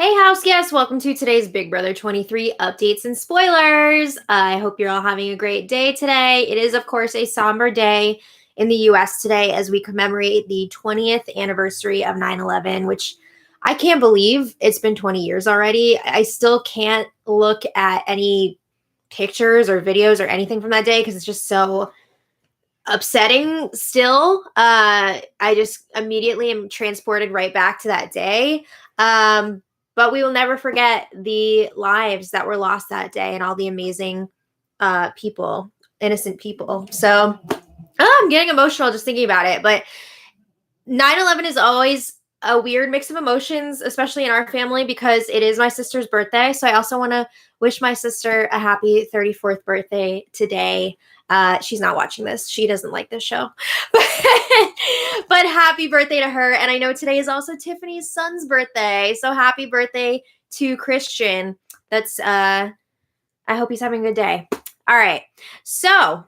Hey, house guests, welcome to today's Big Brother 23 updates and spoilers. I hope you're all having a great day today. It is, of course, a somber day in the US today as we commemorate the 20th anniversary of 9/11, which I can't believe it's been 20 years already. I still can't look at any pictures or videos or anything from that day because it's just so upsetting still. I just immediately am transported right back to that day. But we will never forget the lives that were lost that day and all the amazing people, innocent people. So I'm getting emotional just thinking about it. But 9/11 is always a weird mix of emotions, especially in our family, because it is my sister's birthday. So I also want to wish my sister a happy 34th birthday today. She's not watching this. She doesn't like this show. But happy birthday to her. And I know today is also Tiffany's son's birthday. So happy birthday to Christian. I hope he's having a good day. All right. So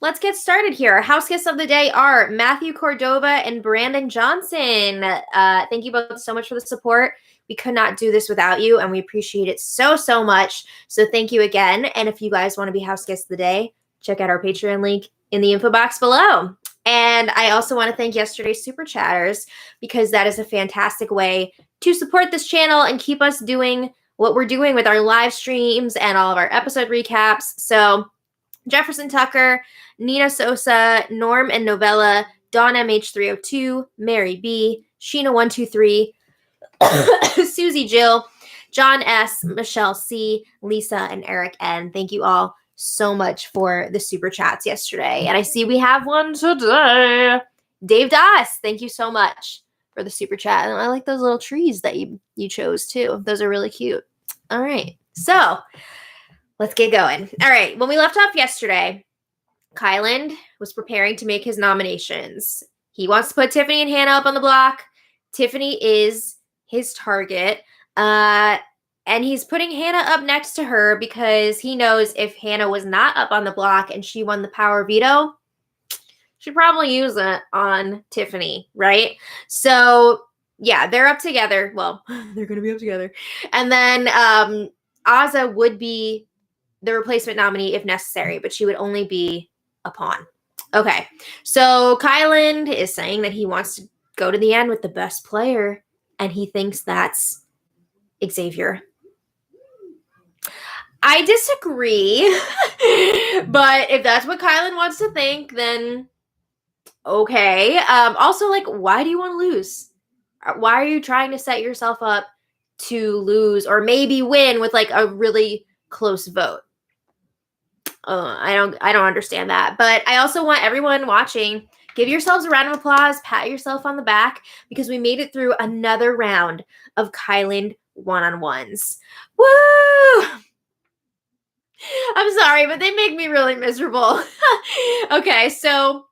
let's get started here. Our house guests of the day are Matthew Cordova and Brandon Johnson. Thank you both so much for the support. We could not do this without you, and we appreciate it so, so much. So thank you again. And if you guys want to be house guests of the day, check out our Patreon link in the info box below. And I also want to thank yesterday's super chatters because that is a fantastic way to support this channel and keep us doing what we're doing with our live streams and all of our episode recaps. So Jefferson Tucker, Nina Sosa, Norm and Novella, Dawn MH302, Mary B, Sheena123, Susie Jill, John S, Michelle C, Lisa, and Eric N. Thank you all so much for the super chats yesterday. And I see we have one today. Dave Das, thank you so much for the super chat. And I like those little trees that you chose too. Those are really cute. All right. So let's get going. All right. When we left off yesterday, Kyland was preparing to make his nominations. He wants to put Tiffany and Hannah up on the block. Tiffany is his target. And he's putting Hannah up next to her because he knows if Hannah was not up on the block and she won the power veto, she'd probably use it on Tiffany, right? So, yeah, they're up together. Well, they're going to be up together. And then Azah would be the replacement nominee if necessary, but she would only be a pawn. Okay, so Kyland is saying that he wants to go to the end with the best player, and he thinks that's Xavier. I disagree, but if that's what Kyland wants to think, then okay. Also, like, why do you want to lose? Why are you trying to set yourself up to lose or maybe win with like a really close vote? I don't understand that. But I also want everyone watching, give yourselves a round of applause, pat yourself on the back, because we made it through another round of Kyland one-on-ones. Woo! I'm sorry, but they make me really miserable. Okay, so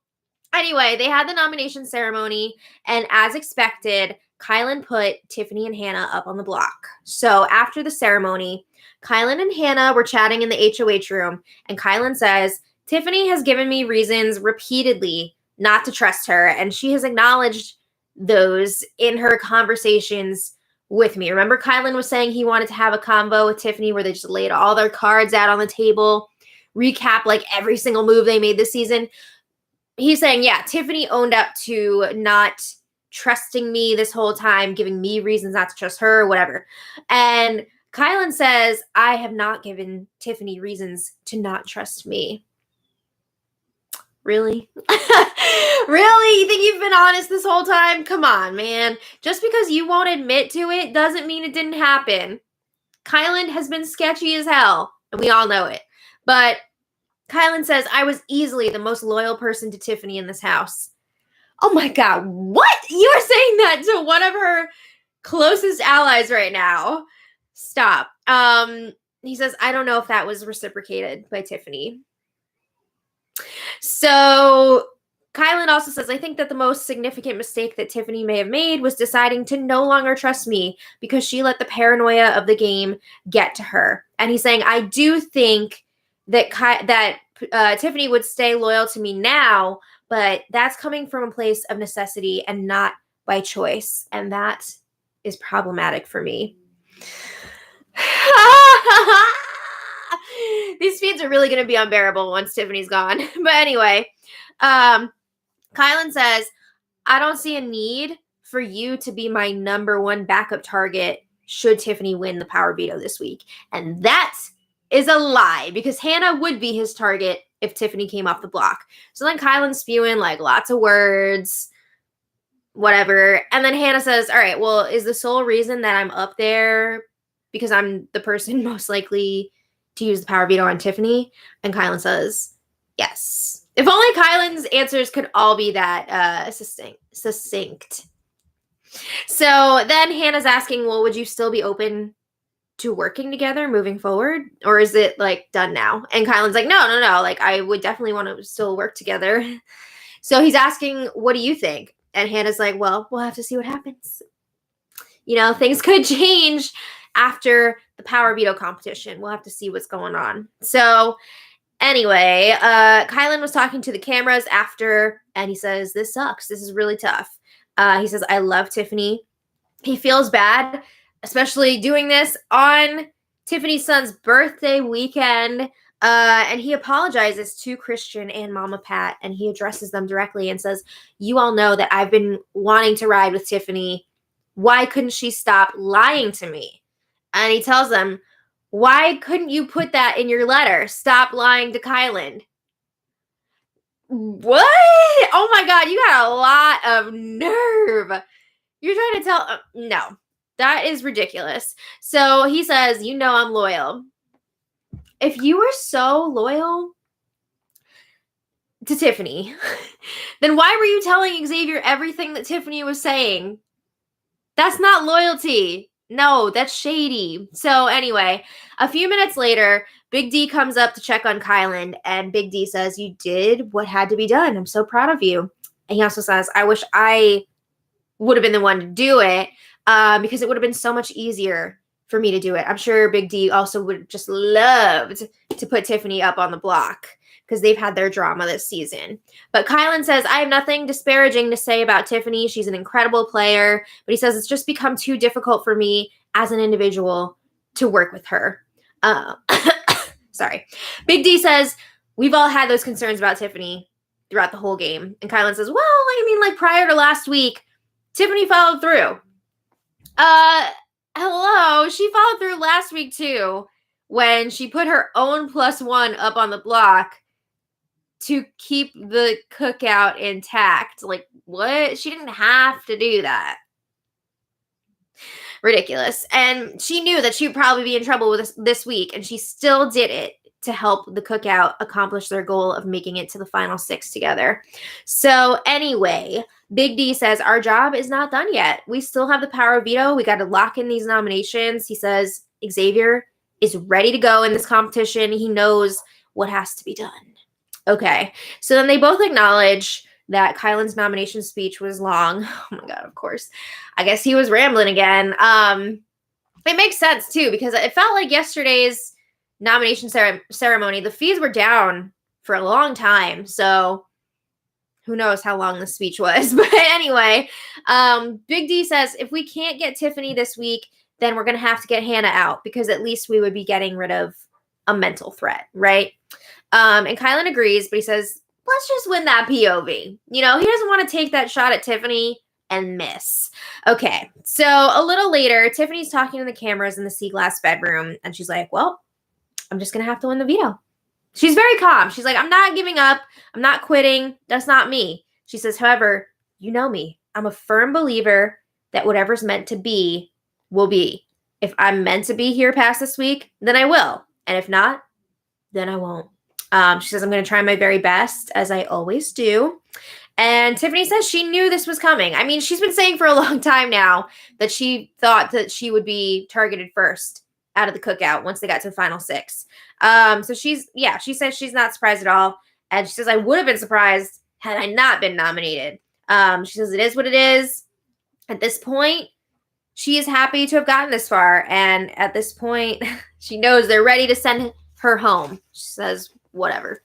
anyway, they had the nomination ceremony, and as expected, Kyland put Tiffany and Hannah up on the block. So after the ceremony, Kyland and Hannah were chatting in the HOH room, and Kyland says, Tiffany has given me reasons repeatedly not to trust her, and she has acknowledged those in her conversations with me. Remember, Kyland was saying he wanted to have a combo with Tiffany where they just laid all their cards out on the table, recap like every single move they made this season. He's saying, yeah, Tiffany owned up to not trusting me this whole time, giving me reasons not to trust her, whatever. And Kyland says, I have not given Tiffany reasons to not trust me. Really? Really? You think you've been honest this whole time? Come on, man. Just because you won't admit to it doesn't mean it didn't happen. Kyland has been sketchy as hell, and we all know it. But Kyland says, I was easily the most loyal person to Tiffany in this house. Oh my God, what? You are saying that to one of her closest allies right now. Stop. He says, I don't know if that was reciprocated by Tiffany. So Kyland also says, I think that the most significant mistake that Tiffany may have made was deciding to no longer trust me because she let the paranoia of the game get to her. And he's saying, I do think that Tiffany would stay loyal to me now, but that's coming from a place of necessity and not by choice. And that is problematic for me. These feeds are really going to be unbearable once Tiffany's gone. But anyway, Kyland says, I don't see a need for you to be my number one backup target should Tiffany win the power veto this week. And that is a lie, because Hannah would be his target if Tiffany came off the block. So then Kyland's spewing like lots of words, whatever. And then Hannah says, all right, well, is the sole reason that I'm up there because I'm the person most likely to use the power veto on Tiffany? And Kyland says, yes. If only Kyland's answers could all be that succinct. So then Hannah's asking, well, would you still be open to working together moving forward? Or is it like done now? And Kyland's like, no. Like, I would definitely want to still work together. So he's asking, what do you think? And Hannah's like, well, we'll have to see what happens. You know, things could change after the power veto competition. We'll have to see what's going on. So anyway, Kyland was talking to the cameras after, and he says, this sucks. This is really tough. He says, I love Tiffany. He feels bad, especially doing this on Tiffany's son's birthday weekend. And he apologizes to Christian and Mama Pat, and he addresses them directly and says, you all know that I've been wanting to ride with Tiffany. Why couldn't she stop lying to me? And he tells them, why couldn't you put that in your letter? Stop lying to Kyland. What? Oh my God, you got a lot of nerve. You're trying to tell, no, that is ridiculous. So he says, you know I'm loyal. If you were so loyal to Tiffany, then why were you telling Xavier everything that Tiffany was saying? That's not loyalty. No, that's shady. So anyway, a few minutes later, Big D comes up to check on Kyland, and Big D says, you did what had to be done. I'm so proud of you. And he also says, I wish I would have been the one to do it, because it would have been so much easier for me to do it. I'm sure Big D also would have just loved to put Tiffany up on the block, because they've had their drama this season. But Kyland says, I have nothing disparaging to say about Tiffany. She's an incredible player. But he says, it's just become too difficult for me as an individual to work with her. Sorry. Big D says, we've all had those concerns about Tiffany throughout the whole game. And Kyland says, well, I mean, like prior to last week, Tiffany followed through. Hello. She followed through last week too, when she put her own +1 up on the block to keep the cookout intact. Like, what? She didn't have to do that. Ridiculous. And she knew that she would probably be in trouble with this week, and she still did it to help the cookout accomplish their goal of making it to the final 6 together. So anyway, Big D says, our job is not done yet. We still have the power of veto. We got to lock in these nominations. He says Xavier is ready to go in this competition. He knows what has to be done. Okay, so then they both acknowledge that Kyland's nomination speech was long. Oh my God, of course. I guess he was rambling again. It makes sense too, because it felt like yesterday's nomination ceremony, the fees were down for a long time. So who knows how long the speech was. But anyway, Big D says, if we can't get Tiffany this week, then we're going to have to get Hannah out, because at least we would be getting rid of a mental threat, right? And Kyland agrees, but he says, let's just win that POV. You know, he doesn't want to take that shot at Tiffany and miss. Okay, so a little later, Tiffany's talking to the cameras in the sea glass bedroom, and she's like, well, I'm just going to have to win the veto. She's very calm. She's like, I'm not giving up. I'm not quitting. That's not me. She says, however, you know me. I'm a firm believer that whatever's meant to be will be. If I'm meant to be here past this week, then I will. And if not, then I won't. She says, I'm going to try my very best, as I always do. And Tiffany says she knew this was coming. I mean, she's been saying for a long time now that she thought that she would be targeted first out of the cookout once they got to the final 6. So she says she's not surprised at all. And she says, I would have been surprised had I not been nominated. She says it is what it is. At this point, she is happy to have gotten this far. And at this point, she knows they're ready to send her home. She says, whatever.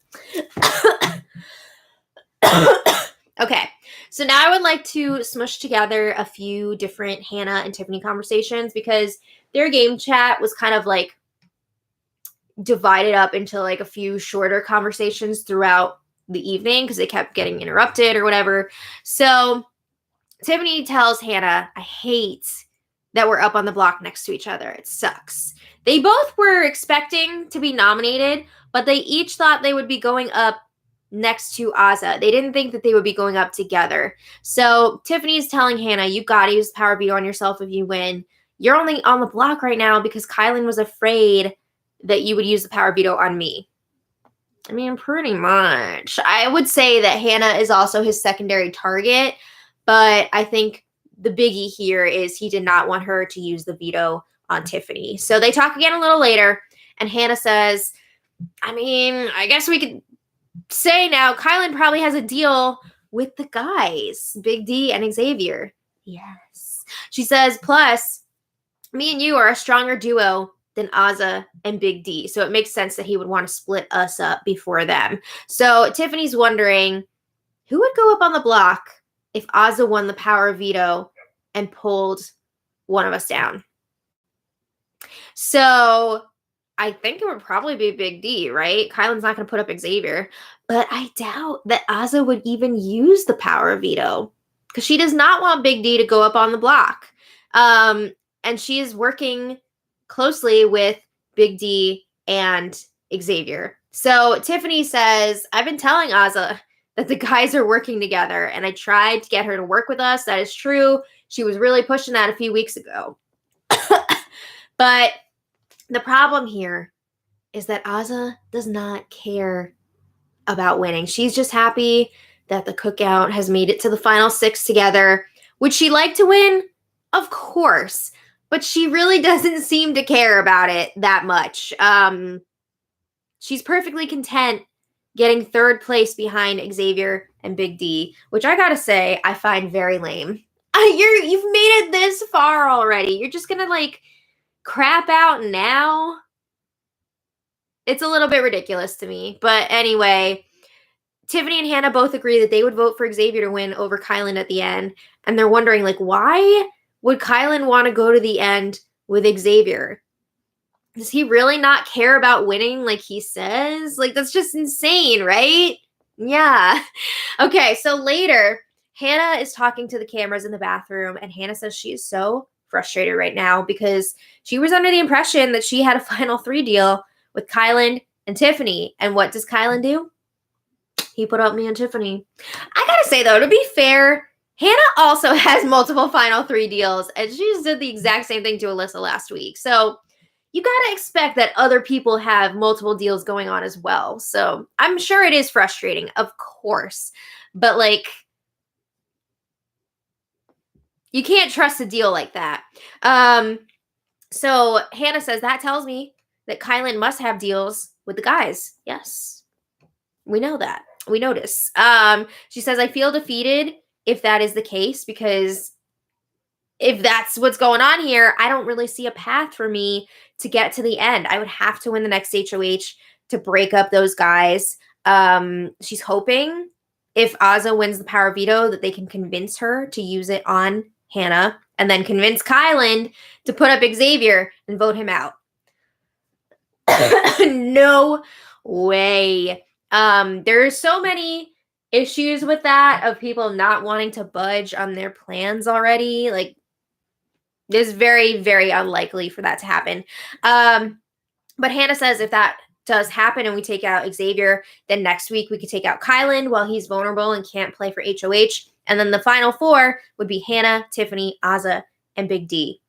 Okay, so now I would like to smush together a few different Hannah and Tiffany conversations because their game chat was kind of like divided up into like a few shorter conversations throughout the evening because they kept getting interrupted or whatever. So Tiffany tells Hannah, I hate that we're up on the block next to each other. It sucks. They both were expecting to be nominated, but they each thought they would be going up next to Azah. They didn't think that they would be going up together. So Tiffany's telling Hannah, you got to use power veto on yourself if you win. You're only on the block right now because Kyland was afraid that you would use the power veto on me. I mean, pretty much. I would say that Hannah is also his secondary target, but I think the biggie here is he did not want her to use the veto on Tiffany. So they talk again a little later, and Hannah says, I mean, I guess we could say now Kyland probably has a deal with the guys, Big D and Xavier. Yes. She says, plus, me and you are a stronger duo than Azah and Big D. So it makes sense that he would want to split us up before them. So Tiffany's wondering who would go up on the block if Azah won the power veto and pulled one of us down. So I think it would probably be Big D, right? Kyland's not going to put up Xavier. But I doubt that Azah would even use the power veto because she does not want Big D to go up on the block. And she is working closely with Big D and Xavier. So Tiffany says, I've been telling Azah that the guys are working together, and I tried to get her to work with us. That is true. She was really pushing that a few weeks ago. But the problem here is that Azah does not care about winning. She's just happy that the cookout has made it to the final 6 together. Would she like to win? Of course. But she really doesn't seem to care about it that much. She's perfectly content getting 3rd place behind Xavier and Big D, which I gotta say, I find very lame. You've made it this far already. You're just gonna like crap out now? It's a little bit ridiculous to me. But anyway, Tiffany and Hannah both agree that they would vote for Xavier to win over Kyland at the end. And they're wondering, like, why would Kyland want to go to the end with Xavier? Does he really not care about winning like he says? Like, that's just insane, right? Yeah. Okay, so later, Hannah is talking to the cameras in the bathroom, and Hannah says she is so frustrated right now because she was under the impression that she had a final 3 deal with Kyland and Tiffany. And what does Kyland do? He put up me and Tiffany. I gotta say, though, to be fair, Hannah also has multiple final 3 deals, and she just did the exact same thing to Alyssa last week. So you gotta expect that other people have multiple deals going on as well. So I'm sure it is frustrating, of course. But, like, you can't trust a deal like that. So Hannah says, that tells me that Kyland must have deals with the guys. Yes, we know that. We notice. She says, I feel defeated if that is the case, because if that's what's going on here, I don't really see a path for me to get to the end. I would have to win the next HOH to break up those guys. She's hoping if Azah wins the power veto that they can convince her to use it on Hannah and then convince Kyland to put up Xavier and vote him out. No way. There's so many issues with that of people not wanting to budge on their plans already. Like, it's very, very unlikely for that to happen. But Hannah says if that does happen and we take out Xavier, then next week we could take out Kyland while he's vulnerable and can't play for HOH. And then the final 4 would be Hannah, Tiffany, Azah, and Big D.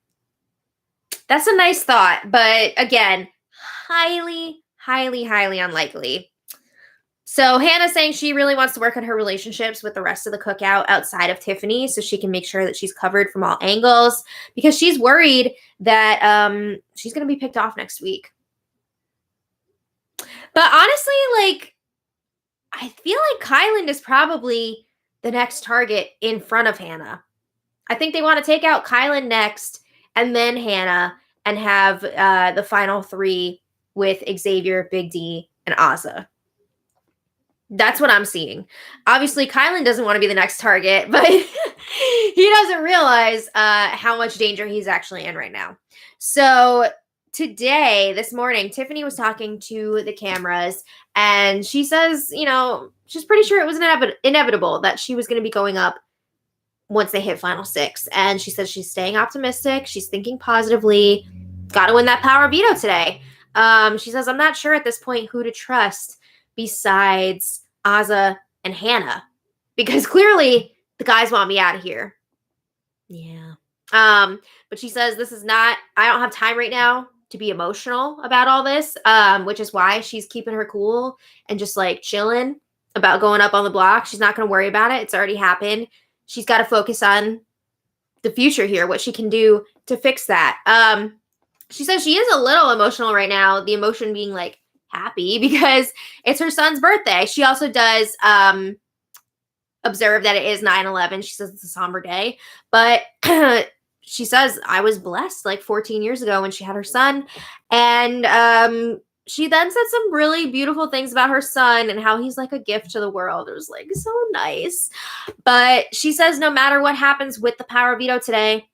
That's a nice thought, but again, highly, highly, highly unlikely. So Hannah's saying she really wants to work on her relationships with the rest of the cookout outside of Tiffany so she can make sure that she's covered from all angles because she's worried that she's going to be picked off next week. But honestly, like, I feel like Kyland is probably the next target in front of Hannah. I think they want to take out Kyland next and then Hannah and have the final 3 with Xavier, Big D, and Azah. That's what I'm seeing. Obviously, Kyland doesn't want to be the next target, but he doesn't realize how much danger he's actually in right now. So today, this morning, Tiffany was talking to the cameras, and she says, she's pretty sure it was inevitable that she was going to be going up once they hit Final Six. And she says she's staying optimistic. She's thinking positively. Got to win that power veto today. She says, I'm not sure at this point who to trust besides Azah and Hannah, because clearly the guys want me out of here. Yeah. But she says I don't have time right now to be emotional about all this, which is why she's keeping her cool and just like chilling about going up on the block. She's not going to worry about it. It's already happened. She's got to focus on the future here, what she can do to fix that. She says she is a little emotional right now, the emotion being like happy because it's her son's birthday. She also does observe that it is 9/11. She says it's a somber day, but she says I was blessed like 14 years ago when she had her son. And she then said some really beautiful things about her son and how he's like a gift to the world. It was like so nice. But she says no matter what happens with the power veto today,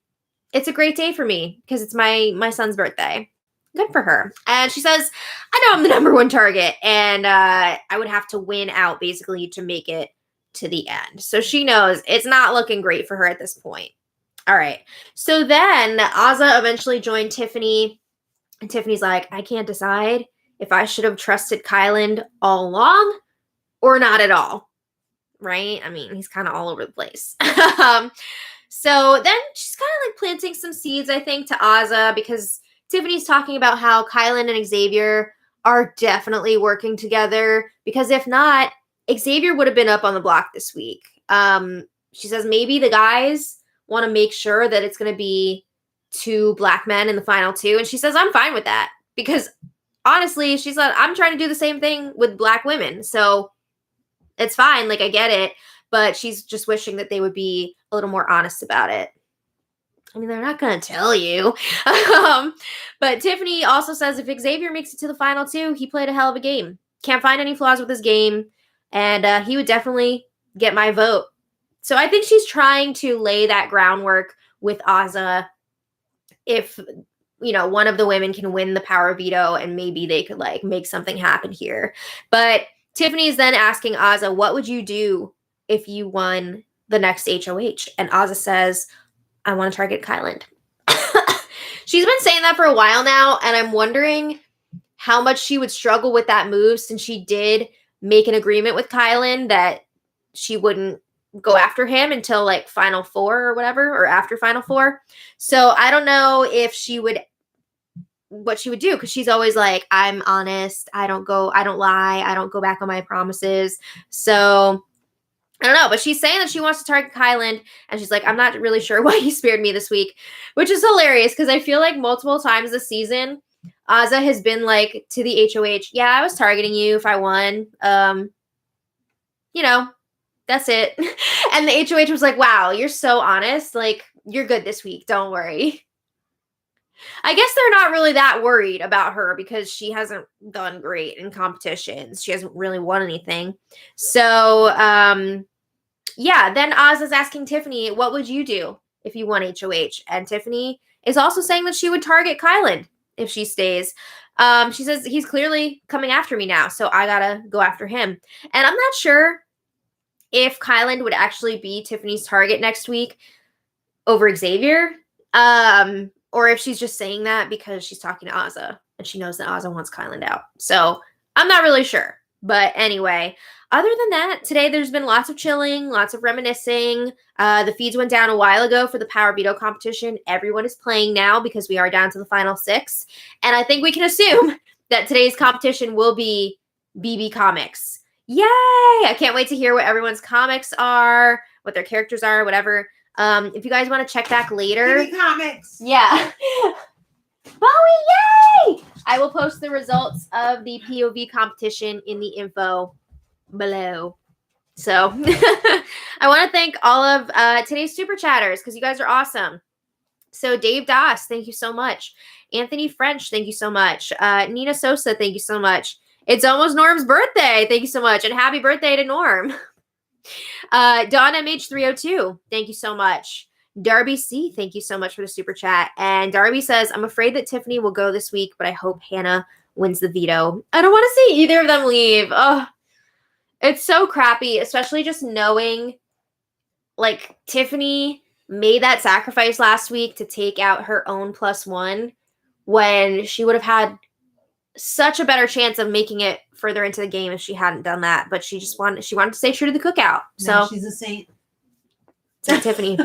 it's a great day for me because it's my son's birthday. Good for her. And she says, I know I'm the number one target, and I would have to win out basically to make it to the end. So she knows it's not looking great for her at this point. All right. So then Azah eventually joined Tiffany, and Tiffany's like, I can't decide if I should have trusted Kyland all along or not at all. Right? I mean, he's kind of all over the place. So then she's kind of like planting some seeds, I think, to Azah, because Tiffany's talking about how Kyland and Xavier are definitely working together, because if not, Xavier would have been up on the block this week. She says maybe the guys want to make sure that it's going to be 2 black men in the final 2. And she says, I'm fine with that, because honestly, she said, I'm trying to do the same thing with black women. So it's fine. Like, I get it. But she's just wishing that they would be a little more honest about it. I mean, they're not going to tell you. But Tiffany also says if Xavier makes it to the final 2, he played a hell of a game. Can't find any flaws with his game. And he would definitely get my vote. So I think she's trying to lay that groundwork with Azah. If, one of the women can win the power veto and maybe they could like make something happen here. But Tiffany is then asking Azah, what would you do if you won the next HOH? And Azah says, I want to target Kyland. She's been saying that for a while now, and I'm wondering how much she would struggle with that move, since she did make an agreement with Kyland that she wouldn't go after him until like Final 4 or whatever, or after Final 4. So I don't know if what she would do, because she's always like, I'm honest, I don't lie, I don't go back on my promises. So I don't know, but she's saying that she wants to target Kyland, and she's like, I'm not really sure why he spared me this week, which is hilarious, because I feel like multiple times this season, Azah has been like to the HOH, yeah, I was targeting you if I won. That's it. And the HOH was like, wow, you're so honest. Like, you're good this week. Don't worry. I guess they're not really that worried about her because she hasn't done great in competitions. She hasn't really won anything. So, yeah, then Azah's asking Tiffany, what would you do if you won HOH? And Tiffany is also saying that she would target Kyland if she stays. She says, he's clearly coming after me now, so I gotta go after him. And I'm not sure if Kyland would actually be Tiffany's target next week over Xavier, or if she's just saying that because she's talking to Azah and she knows that Azah wants Kyland out. So I'm not really sure. But anyway, other than that, today there's been lots of chilling, lots of reminiscing. The feeds went down a while ago for the Power Veto competition. Everyone is playing now because we are down to the final 6. And I think we can assume that today's competition will be BB Comics. Yay! I can't wait to hear what everyone's comics are, what their characters are, whatever. If you guys want to check back later. BB Comics. Yeah. Bowie, yay! I will post the results of the POV competition in the info below. So I want to thank all of today's super chatters because you guys are awesome. So Dave Das, thank you so much. Anthony French, thank you so much. Nina Sosa, thank you so much. It's almost Norm's birthday. Thank you so much. And happy birthday to Norm. Dawn MH302, thank you so much. Darby C, thank you so much for the super chat. And Darby says, I'm afraid that Tiffany will go this week, but I hope Hannah wins the veto. I don't want to see either of them leave. Oh, it's so crappy, especially just knowing, like, Tiffany made that sacrifice last week to take out her own +1 when she would have had such a better chance of making it further into the game if she hadn't done that. But she wanted to stay true to the cookout. Now so she's a saint. Saint Tiffany.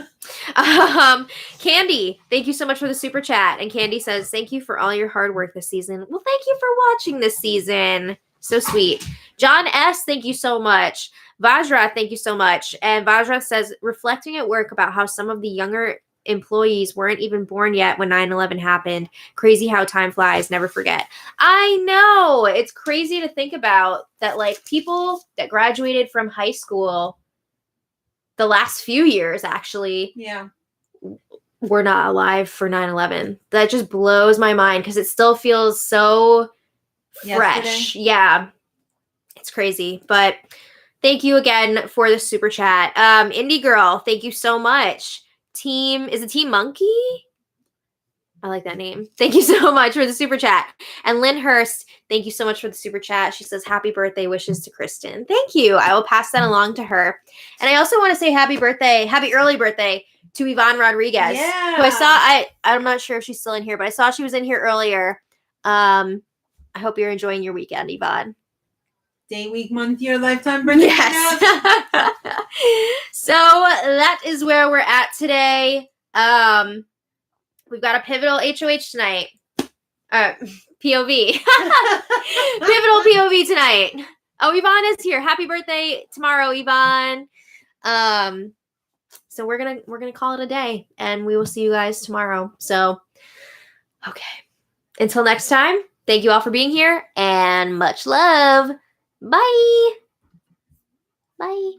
Candy, thank you so much for the super chat. And Candy says, thank you for all your hard work this season. Well, thank you for watching this season. So sweet. John S, thank you so much. Vajra, thank you so much. And Vajra says, reflecting at work about how some of the younger employees weren't even born yet when 9/11 happened. Crazy how time flies. Never forget. I know. It's crazy to think about that, like, people that graduated from high school the last few years actually were not alive for 9/11. That just blows my mind because it still feels so fresh. Yeah. It's crazy. But thank you again for the super chat. Indie Girl, thank you so much. Is it Team Monkey? I like that name. Thank you so much for the super chat. And Lynn Hurst, thank you so much for the super chat. She says, happy birthday wishes to Kristen. Thank you. I will pass that along to her. And I also want to say happy early birthday to Yvonne Rodriguez. Yeah. Who I saw, I'm not sure if she's still in here, but I saw she was in here earlier. I hope you're enjoying your weekend, Yvonne. Day, week, month, year, lifetime birthday. Yes. So that is where we're at today. We've got a pivotal HOH tonight. POV. Pivotal POV tonight. Oh, Yvonne is here. Happy birthday tomorrow, Yvonne. So we're gonna call it a day, and we will see you guys tomorrow. So, okay. Until next time, thank you all for being here, and much love. Bye. Bye.